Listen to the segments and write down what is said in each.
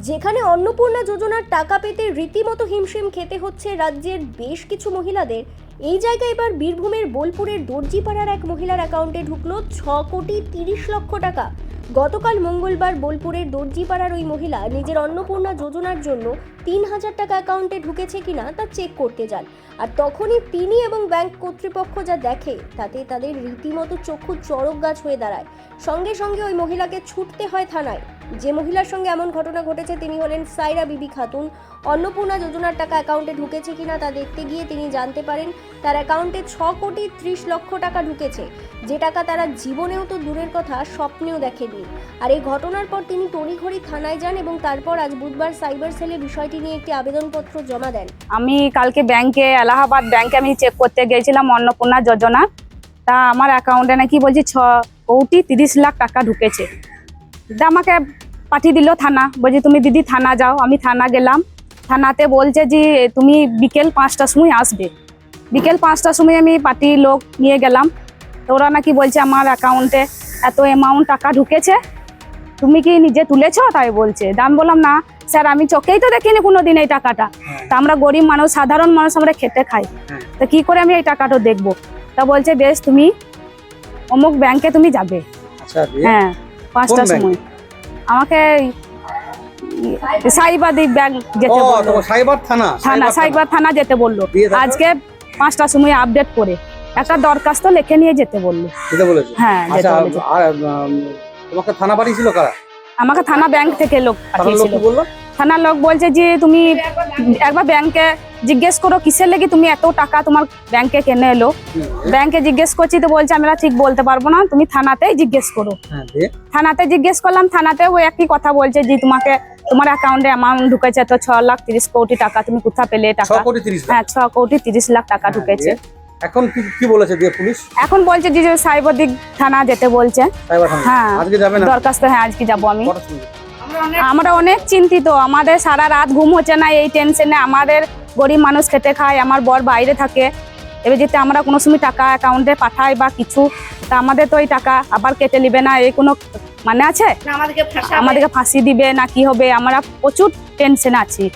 যেখানে অন্নপূর্ণা যোজনার টাকা পেতে রীতিমতো হিমশিম খেতে হচ্ছে রাজ্যের বেশ কিছু মহিলাদের, এই জায়গায় এবার বীরভূমের বোলপুরের দর্জিপাড়ার এক মহিলার অ্যাকাউন্টে ঢুকলো 6,30,00,000 টাকা। গতকাল মঙ্গলবার বোলপুরের দর্জিপাড়ার ওই মহিলা নিজের অন্নপূর্ণা যোজনার জন্য 3,000 টাকা অ্যাকাউন্টে ঢুকেছে কিনা তা চেক করতে যান, আর তখনই তিনি এবং ব্যাংক কর্তৃপক্ষ যা দেখে তাতে তাদের রীতিমতো চক্ষু চড়ক গাছ হয়ে দাঁড়ায়। সঙ্গে সঙ্গে ওই মহিলাকে ছুটতে হয় থানায়। যে মহিলার সঙ্গে এমন ঘটনা ঘটেছে তিনি হলেন সাইরা বিবি খাতুন। অন্নপূর্ণা যোজনার টাকা অ্যাকাউন্টে ঢুকেছে কিনা তা দেখতে গিয়ে তিনি জানতে পারেন তার অ্যাকাউন্টে 6,30,00,000 টাকা ঢুকেছে, যে টাকা তারা জীবনেও তো দূরের কথা স্বপ্নেও দেখেননি। আর এই ঘটনার পর তিনি তড়িঘড়ি থানায় যান এবং তারপর আজ বুধবার সাইবার সেলে বিষয়টি নিয়ে একটি আবেদনপত্র জমা দেন। আমি কালকে ব্যাংকে এলাহাবাদ ব্যাংকে আমি চেক করতে গিয়েছিলাম অন্নপূর্ণা যোজনা। তা আমার অ্যাকাউন্টে নাকি বলছি 6,30,00,000 টাকা ঢুকেছে। আমাকে পাঠিয়ে দিল থানা, বলছি তুমি দিদি থানা যাও। আমি থানা গেলাম, থানাতে বলছে যে তুমি বিকেল 5টার সময় আসবে। বিকেল 5টার সময় আমি পার্টির লোক নিয়ে গেলাম, তো ওরা নাকি বলছে আমার অ্যাকাউন্টে এত অ্যামাউন্ট টাকা ঢুকেছে, তুমি কি নিজে তুলেছো? তাই বলছে। আমি বললাম না স্যার, আমি চোখেই তো দেখিনি কোনোদিন এই টাকাটা। তা আমরা গরিব মানুষ, সাধারণ মানুষ, আমরা খেটে খাই, তা কি করে আমি এই টাকাটা দেখবো? তা বলছে বেশ তুমি অমুক ব্যাংকে তুমি যাবে। হ্যাঁ, 5টার সময় আমাকে সাইবার ব্যাংক যেতে বললো, সাইবার থানা যেতে বললো। আজকে 5টার সময় আপডেট করে একটা দরখাস্ত লিখে নিয়ে যেতে বললো। হ্যাঁ, তোমাকে থানা পাঠিয়েছিল কারা? আমাকে থানা ব্যাংক থেকে লোক পাঠিয়েছিল। থানার লোক বলছে যে তুমি একবার ব্যাংকে জিজ্ঞেস করো কিসের লেগে তুমি এত টাকা তোমার ব্যাংকে কেনে এলো। ব্যাংকে জিজ্ঞেস করছি তো বলছে আমরা ঠিক বলতে পারবো না, তুমি থানাতেই জিজ্ঞেস করো। থানাতে জিজ্ঞেস করলাম, থানাতে ওই একই কথা বলছে যে তোমাকে তোমার অ্যাকাউন্টে অ্যামাউন্ট ঢুকেছে তো 6,30,00,000 টাকা, তুমি কোথা পেলে টাকা? হ্যাঁ, 6,30,00,000 টাকা ঢুকেছে। এখন কি বলেছে দিয়ে পুলিশ? এখন বলছে যে সাইবার দিক থানা যেতে বলছে। হ্যাঁ, আজকে যাবেন? দরখাস্ত, হ্যাঁ আজকে যাবো আমি। আমরা অনেক চিন্তিত, আমাদের সারা রাত ঘুম হচ্ছে না এই টেনশনে। আমাদের গরিব মানুষ খেটে খায়, আমার বর বাইরে থাকে। এবার যেতে আমরা কোনো সময় টাকা অ্যাকাউন্টে পাঠাই বা কিছু, তা আমাদের তো ওই টাকা আবার কেটে নিবে না, এই কোনো মানে আছে? আমাদেরকে ফাঁসি দিবে না কি হবে? আমরা প্রচুর টেনশনে আছি।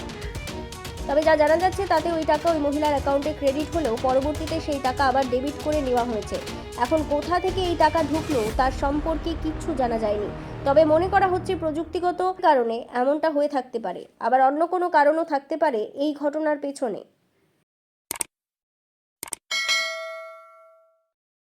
তবে যা জানা যাচ্ছে তাতে ওই টাকা ওই মহিলার অ্যাকাউন্টে ক্রেডিট হলেও পরবর্তীতে সেই টাকা আবার ডেবিট করে নেওয়া হয়েছে। এখন কোথা থেকে এই টাকা ঢুকলো তার সম্পর্কে কিচ্ছু জানা যায়নি। তবে মনে করা হচ্ছে প্রযুক্তিগত কারণে এমনটা হয়ে থাকতে পারে, আবার অন্য কোনো কারণও থাকতে পারে এই ঘটনার পেছনে।